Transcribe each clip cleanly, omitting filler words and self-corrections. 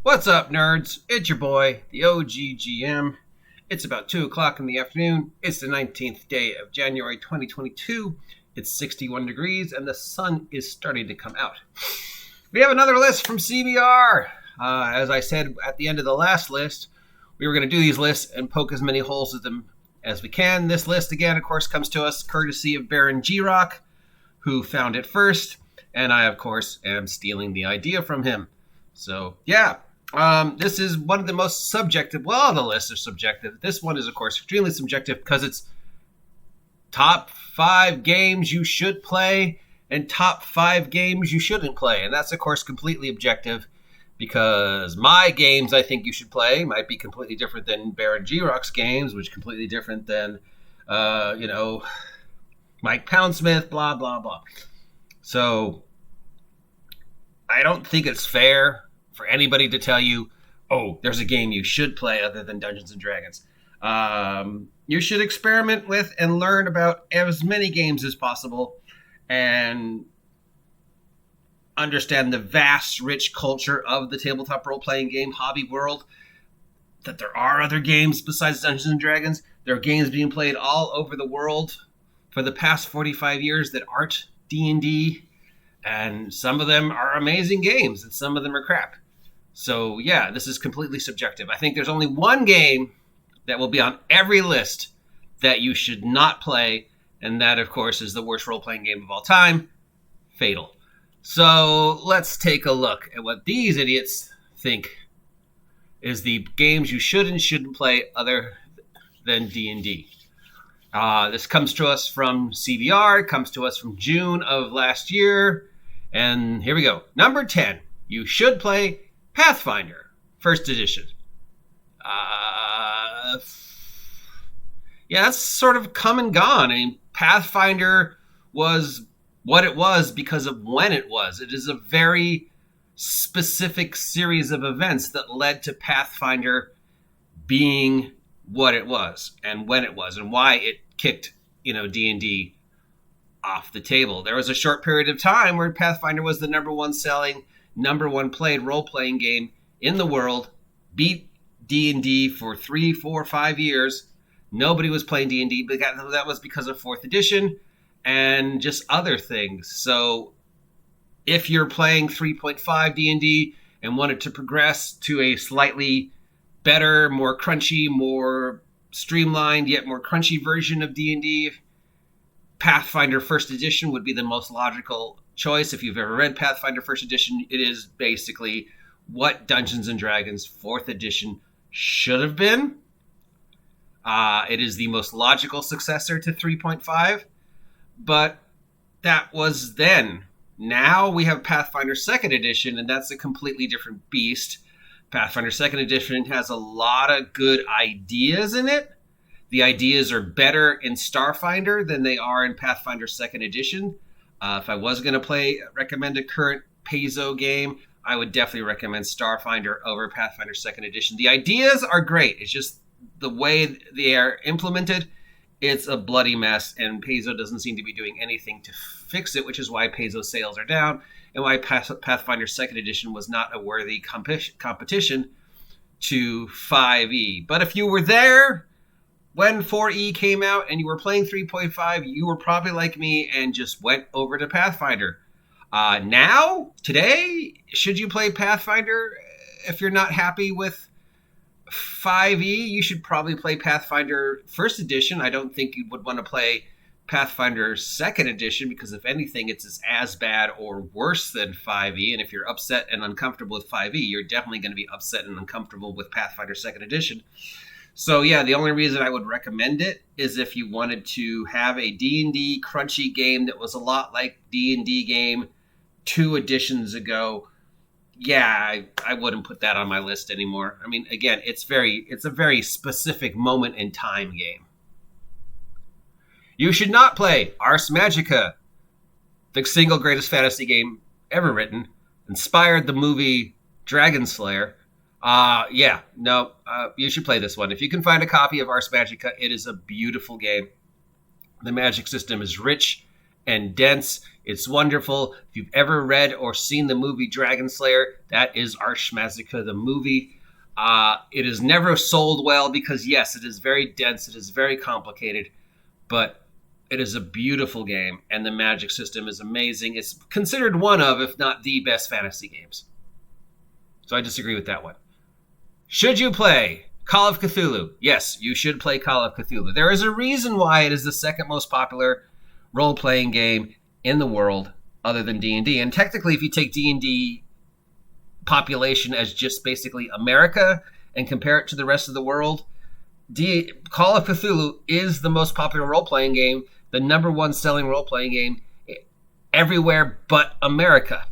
What's up, nerds? It's your boy, the OGGM. It's about 2 o'clock in the afternoon. It's the 19th day of January 2022. It's 61 degrees, and the sun is starting to come out. We have another list from CBR. As I said at the end of the last list, we were going to do these lists and poke as many holes at them as we can. This list, again, of course, comes to us courtesy of BarronGrock, who found it first. And I, of course, am stealing the idea from him. So, yeah. This is one of the most subjective. Well, the lists are subjective. This one is, of course, extremely subjective because it's top 5 games you should play and top 5 games you shouldn't play. And that's, of course, completely objective because my games I think you should play might be completely different than BarronGrock's games, which is completely different than, Mike Poundsmith, blah, blah, blah. So I don't think it's fair for anybody to tell you, oh, there's a game you should play other than Dungeons and Dragons. You should experiment with and learn about as many games as possible and understand the vast, rich culture of the tabletop role-playing game hobby world, that there are other games besides Dungeons and Dragons. There are games being played all over the world for the past 45 years that aren't D&D, and some of them are amazing games, and some of them are crap. So, yeah, this is completely subjective. I think there's only one game that will be on every list that you should not play, and that, of course, is the worst role-playing game of all time, Fatal. So, let's take a look at what these idiots think is the games you should and shouldn't play other than D&D. This comes to us from CBR, comes to us from June of last year, and here we go. Number 10, you should play Pathfinder, first edition. Yeah, that's sort of come and gone. I mean, Pathfinder was what it was because of when it was. It is a very specific series of events that led to Pathfinder being what it was and when it was and why it kicked, D&D off the table. There was a short period of time where Pathfinder was the number one selling, number one played role-playing game in the world, beat D&D for 3, 4, 5 years. Nobody was playing D&D, but that was because of 4th edition and just other things. So if you're playing 3.5 D&D and wanted to progress to a slightly better, more crunchy, more streamlined, yet more crunchy version of D&D, Pathfinder First Edition would be the most logical choice. If you've ever read Pathfinder First Edition, it is basically what Dungeons and Dragons 4th Edition should have been. It is the most logical successor to 3.5, but that was then. Now we have Pathfinder 2nd Edition, and that's a completely different beast. Pathfinder 2nd Edition has a lot of good ideas in it. The ideas are better in Starfinder than they are in Pathfinder 2nd Edition. If I was going to recommend a current Paizo game, I would definitely recommend Starfinder over Pathfinder 2nd Edition. The ideas are great. It's just the way they are implemented, it's a bloody mess, and Paizo doesn't seem to be doing anything to fix it, which is why Paizo sales are down and why Pathfinder 2nd Edition was not a worthy competition to 5e. But if you were there when 4e came out and you were playing 3.5, you were probably like me and just went over to Pathfinder. Now, today, should you play Pathfinder if you're not happy with 5e? You should probably play Pathfinder 1st Edition. I don't think you would want to play Pathfinder 2nd Edition because, if anything, it's as bad or worse than 5e. And if you're upset and uncomfortable with 5e, you're definitely going to be upset and uncomfortable with Pathfinder 2nd Edition. So, yeah, the only reason I would recommend it is if you wanted to have a D&D crunchy game that was a lot like D&D game 2 editions ago. Yeah, I wouldn't put that on my list anymore. I mean, again, it's a very specific moment in time game. You should not play Ars Magica, the single greatest fantasy game ever written, inspired the movie Dragon Slayer. You should play this one. If you can find a copy of Ars Magica, it is a beautiful game. The magic system is rich and dense. It's wonderful. If you've ever read or seen the movie Dragon Slayer, that is Arshmazika, the movie. It is never sold well because, yes, it is very dense. It is very complicated, but it is a beautiful game, and the magic system is amazing. It's considered one of, if not the best fantasy games. So I disagree with that one. Should you play Call of Cthulhu? Yes, you should play Call of Cthulhu. There is a reason why it is the second most popular role-playing game in the world other than D&D. And technically, if you take D&D population as just basically America and compare it to the rest of the world, Call of Cthulhu is the most popular role-playing game, the number one selling role-playing game everywhere but America.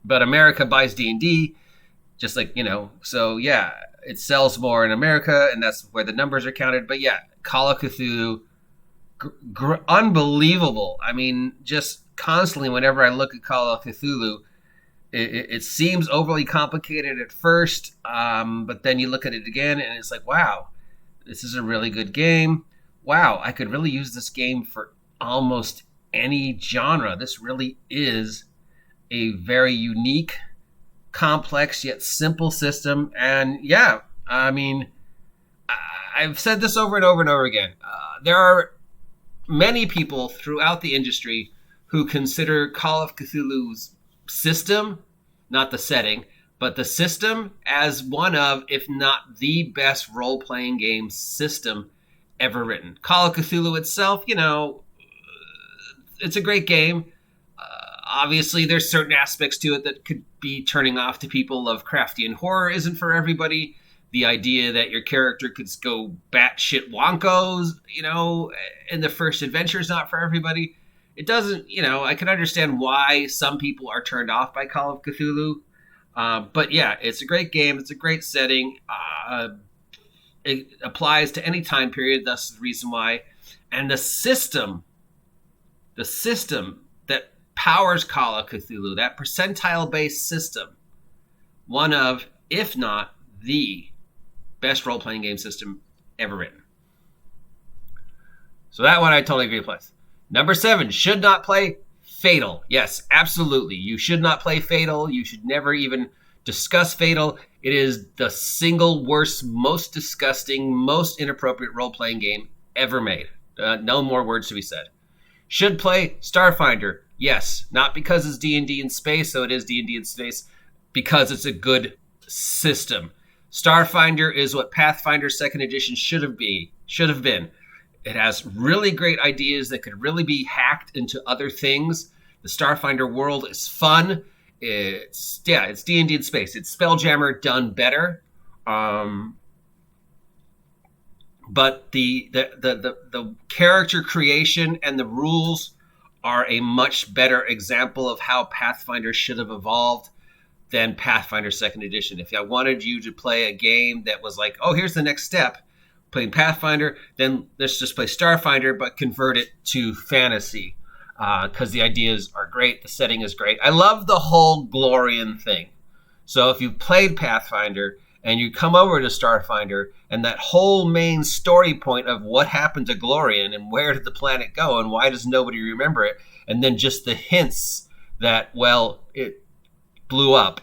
But America buys D&D, just like, so yeah, it sells more in America, and that's where the numbers are counted. But yeah, Call of Cthulhu, unbelievable. I mean, just constantly whenever I look at Call of Cthulhu, it seems overly complicated at first, but then you look at it again, and it's like, wow, this is a really good game. Wow, I could really use this game for almost any genre. This really is a very unique, complex, yet simple system. And yeah, I mean, I've said this over and over and over again. There are many people throughout the industry who consider Call of Cthulhu's system, not the setting, but the system as one of, if not the best role-playing game system ever written. Call of Cthulhu itself, it's a great game. Obviously, there's certain aspects to it that could be turning off to people. Lovecraftian horror isn't for everybody. The idea that your character could go batshit wonkos, in the first adventure is not for everybody. It doesn't, I can understand why some people are turned off by Call of Cthulhu. But yeah, it's a great game. It's a great setting. It applies to any time period. That's the reason why. And the system that powers Call of Cthulhu, that percentile-based system, one of, if not the best role-playing game system ever written. So that one I totally agree with. Number 7, should not play Fatal. Yes, absolutely. You should not play Fatal. You should never even discuss Fatal. It is the single worst, most disgusting, most inappropriate role-playing game ever made. No more words to be said. Should play Starfinder. Yes, not because it's D&D in space, so it is D&D in space, because it's a good system. Starfinder is what Pathfinder 2nd Edition should have been. It has really great ideas that could really be hacked into other things. The Starfinder world is fun. It's D&D in space. It's Spelljammer done better. But the character creation and the rules are a much better example of how Pathfinder should have evolved than Pathfinder 2nd Edition. If I wanted you to play a game that was like, oh, here's the next step, playing Pathfinder, then let's just play Starfinder, but convert it to fantasy, because the ideas are great, the setting is great. I love the whole Glorian thing. So if you've played Pathfinder and you come over to Starfinder, and that whole main story point of what happened to Glorian and where did the planet go and why does nobody remember it, and then just the hints that, well, it blew up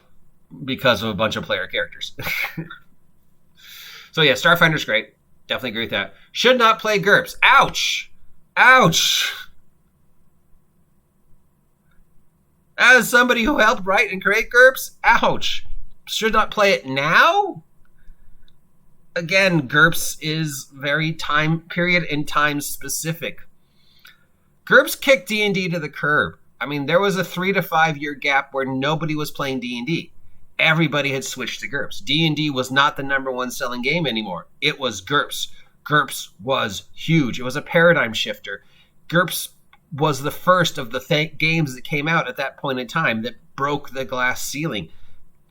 because of a bunch of player characters. So yeah, Starfinder's great. Definitely agree with that. Should not play GURPS. Ouch! Ouch! As somebody who helped write and create GURPS, ouch! Should not play it now? Again, GURPS is very time period and time specific. GURPS kicked D&D to the curb. I mean, there was a 3 to 5 year gap where nobody was playing D&D. Everybody had switched to GURPS. D&D was not the number one selling game anymore. It was GURPS. GURPS was huge. It was a paradigm shifter. GURPS was the first of the games that came out at that point in time that broke the glass ceiling.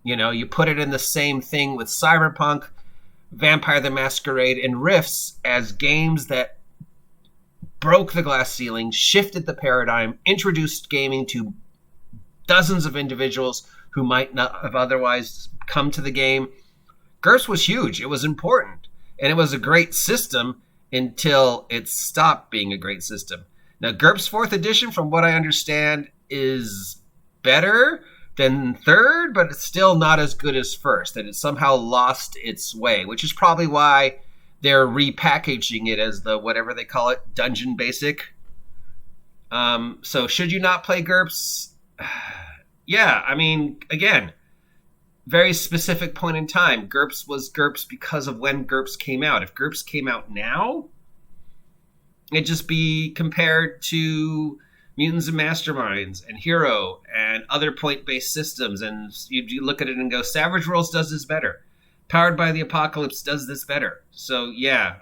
You put it in the same thing with Cyberpunk, Vampire the Masquerade, and Rifts as games that broke the glass ceiling, shifted the paradigm, introduced gaming to dozens of individuals who might not have otherwise come to the game. GURPS was huge. It was important. And it was a great system until it stopped being a great system. Now, GURPS 4th edition, from what I understand, is better than 3rd, but it's still not as good as 1st. And it somehow lost its way, which is probably why they're repackaging it as the whatever they call it, Dungeon Basic. So should you not play GURPS? Yeah, I mean, again, very specific point in time. GURPS was GURPS because of when GURPS came out. If GURPS came out now, it'd just be compared to Mutants and Masterminds and Hero and other point-based systems. And you look at it and go, Savage Worlds does this better. Powered by the Apocalypse does this better. So yeah,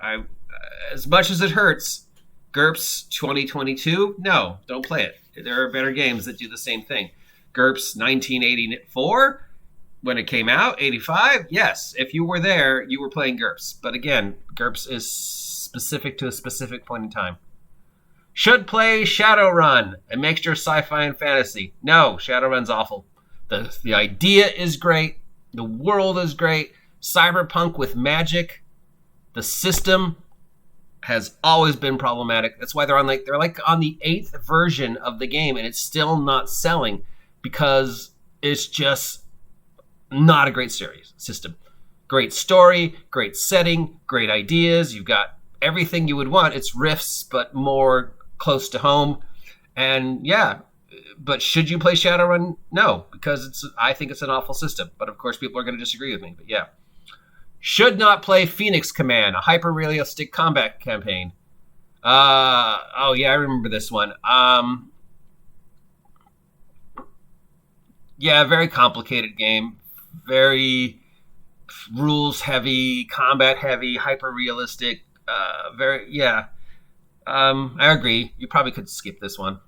as much as it hurts, GURPS 2022, no, don't play it. There are better games that do the same thing. GURPS 1984, when it came out, 85, yes, if you were there, you were playing GURPS. But again, GURPS is specific to a specific point in time. Should play Shadowrun, a mixture of sci-fi and fantasy. No, Shadowrun's awful. The idea is great. The world is great. Cyberpunk with magic. The system has always been problematic. That's why they're on the 8th version of the game, and it's still not selling because it's just not a great system. Great story, great setting, great ideas. You've got everything you would want. It's Rifts, but more close to home. And yeah, but should you play Shadowrun? No, because I think it's an awful system. But of course, people are going to disagree with me. But yeah. Should not play Phoenix Command, a hyper-realistic combat campaign. Oh yeah, I remember this one. Yeah, very complicated game. Very rules-heavy, combat-heavy, hyper-realistic. I agree. You probably could skip this one.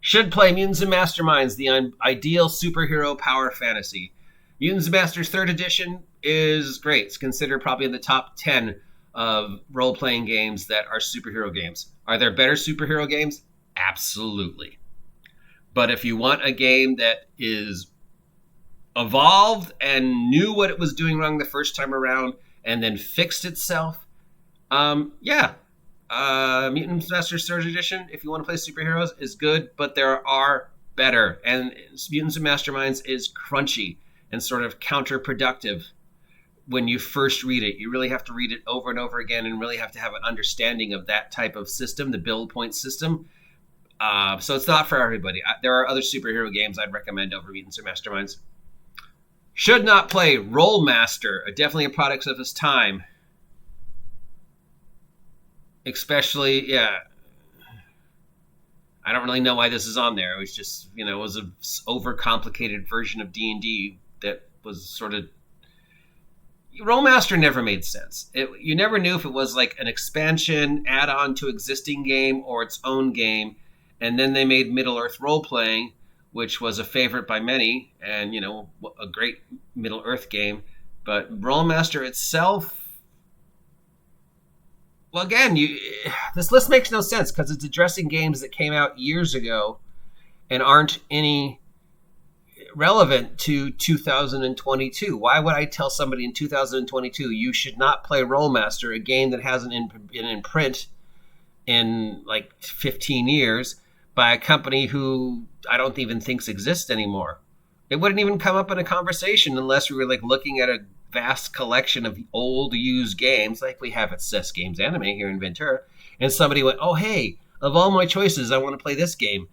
Should play Mutants and Masterminds, the ideal superhero power fantasy. Mutants and Masters 3rd edition is great. It's considered probably in the top 10 of role-playing games that are superhero games. Are there better superhero games? Absolutely. But if you want a game that is evolved and knew what it was doing wrong the first time around and then fixed itself, Mutants Masters 3rd edition, if you want to play superheroes, is good, but there are better. And Mutants and Masterminds is crunchy and sort of counterproductive when you first read it. You really have to read it over and over again and really have to have an understanding of that type of system, the build point system. So it's not for everybody. There are other superhero games I'd recommend over Mutants or Masterminds. Should not play Rollmaster, definitely a product of its time. Especially, yeah. I don't really know why this is on there. It was just, it was an overcomplicated version of D&D that was sort of... Rollmaster never made sense. You never knew if it was like an expansion, add-on to existing game, or its own game. And then they made Middle-earth role-playing, which was a favorite by many, and, a great Middle-earth game. But Rollmaster itself... Well, again, this list makes no sense because it's addressing games that came out years ago and aren't any relevant to 2022. Why would I tell somebody in 2022 you should not play Rollmaster, a game that hasn't been in print in like 15 years by a company who I don't even think exists anymore? It wouldn't even come up in a conversation unless we were like looking at a vast collection of old used games like we have at Cess Games Anime here in Ventura, and somebody went, oh hey, of all my choices I want to play this game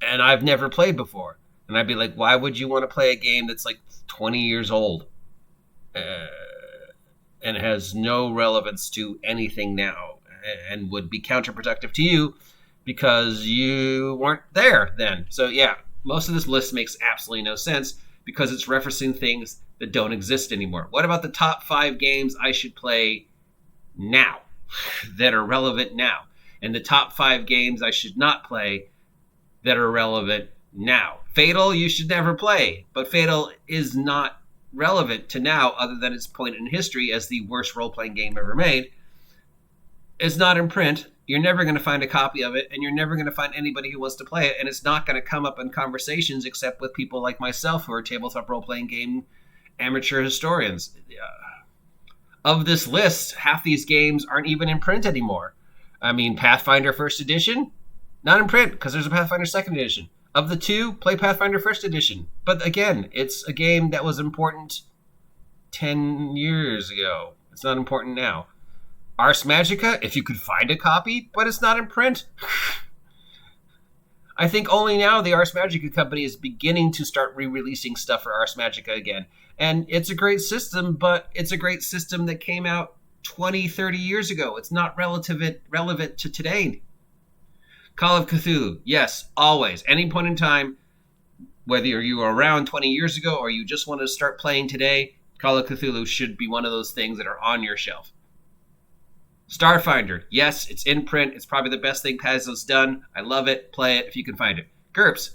and I've never played before. And I'd be like, why would you want to play a game that's like 20 years old and has no relevance to anything now and would be counterproductive to you because you weren't there then? So yeah, most of this list makes absolutely no sense because it's referencing things that don't exist anymore. What about the top 5 games I should play now that are relevant now? And the top 5 games I should not play that are relevant now. Fatal, you should never play, but Fatal is not relevant to now other than its point in history as the worst role-playing game ever made. It's not in print. You're never going to find a copy of it, and you're never going to find anybody who wants to play it, and it's not going to come up in conversations except with people like myself who are tabletop role-playing game amateur historians. Of this list, half these games aren't even in print anymore. I mean, Pathfinder 1st edition, Not in print, because there's a Pathfinder 2nd edition. Of the two, play Pathfinder 1st edition. But again, it's a game that was important 10 years ago. It's not important now. Ars Magica, if you could find a copy, but it's not in print. I think only now the Ars Magica company is beginning to start re-releasing stuff for Ars Magica again. And it's a great system, but it's a great system that came out 20, 30 years ago. It's not relevant to today. Call of Cthulhu, yes, always. Any point in time, whether you were around 20 years ago or you just want to start playing today, Call of Cthulhu should be one of those things that are on your shelf. Starfinder, yes, it's in print. It's probably the best thing Paizo's done. I love it. Play it if you can find it. Gurps,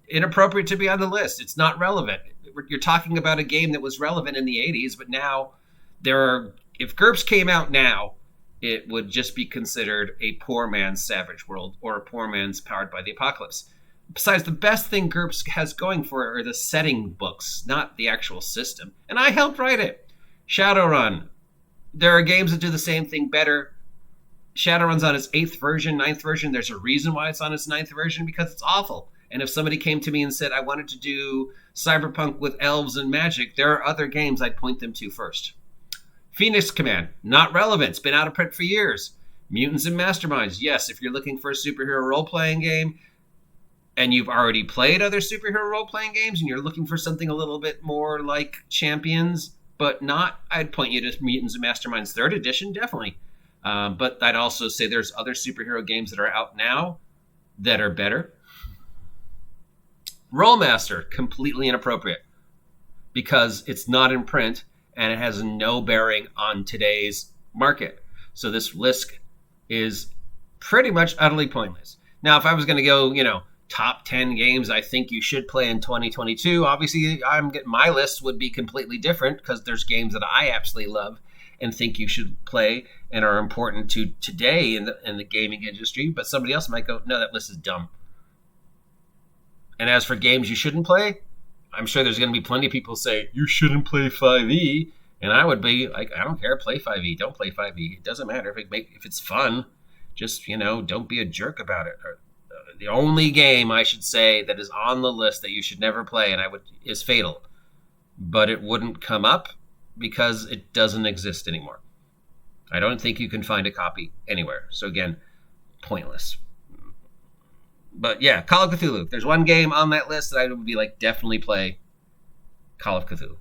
inappropriate to be on the list. It's not relevant. You're talking about a game that was relevant in the 80s, but now if Gurps came out now, it would just be considered a poor man's Savage World or a poor man's Powered by the Apocalypse. Besides, the best thing Gurps has going for it are the setting books, not the actual system. And I helped write it. Shadowrun. There are games that do the same thing better. Shadowrun's on its 8th version, 9th version. There's a reason why it's on its 9th version, because it's awful. And if somebody came to me and said, I wanted to do Cyberpunk with elves and magic, there are other games I'd point them to first. Phoenix Command, not relevant. It's been out of print for years. Mutants and Masterminds, yes, if you're looking for a superhero role-playing game and you've already played other superhero role-playing games and you're looking for something a little bit more like Champions, but not, I'd point you to Mutants and Masterminds 3rd edition, definitely. But I'd also say there's other superhero games that are out now that are better. Rollmaster, completely inappropriate because it's not in print and it has no bearing on today's market. So this list is pretty much utterly pointless. Now, if I was going to go, top 10 games I think you should play in 2022, obviously my list would be completely different because there's games that I absolutely love and think you should play and are important to today in the gaming industry. But somebody else might go, no, that list is dumb. And as for games you shouldn't play, I'm sure there's going to be plenty of people say, you shouldn't play 5e. And I would be like, I don't care, play 5e. Don't play 5e. It doesn't matter if it's fun. Just, don't be a jerk about it. The only game I should say that is on the list that you should never play is Fatal. But it wouldn't come up because it doesn't exist anymore. I don't think you can find a copy anywhere. So again, pointless. But yeah, Call of Cthulhu. If there's one game on that list that I would be like, definitely play Call of Cthulhu.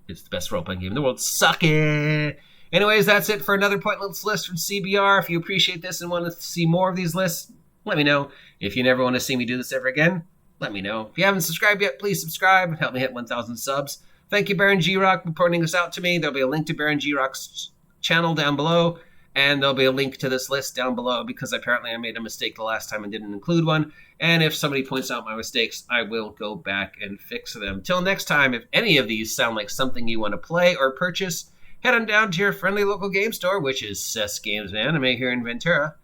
It's the best role-playing game in the world. Suck it! Anyways, that's it for another pointless list from CBR. If you appreciate this and want to see more of these lists, let me know. If you never want to see me do this ever again, let me know. If you haven't subscribed yet, please subscribe. Help me hit 1,000 subs. Thank you, BarronGrock, for pointing this out to me. There'll be a link to BarronGrock's channel down below, and there'll be a link to this list down below because apparently I made a mistake the last time and didn't include one. And if somebody points out my mistakes, I will go back and fix them. Till next time, if any of these sound like something you want to play or purchase, head on down to your friendly local game store, which is Cess Games and Anime here in Ventura,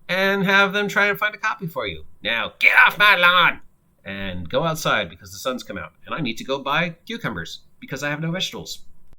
and have them try and find a copy for you. Now, get off my lawn and go outside because the sun's come out. And I need to go buy cucumbers because I have no vegetables.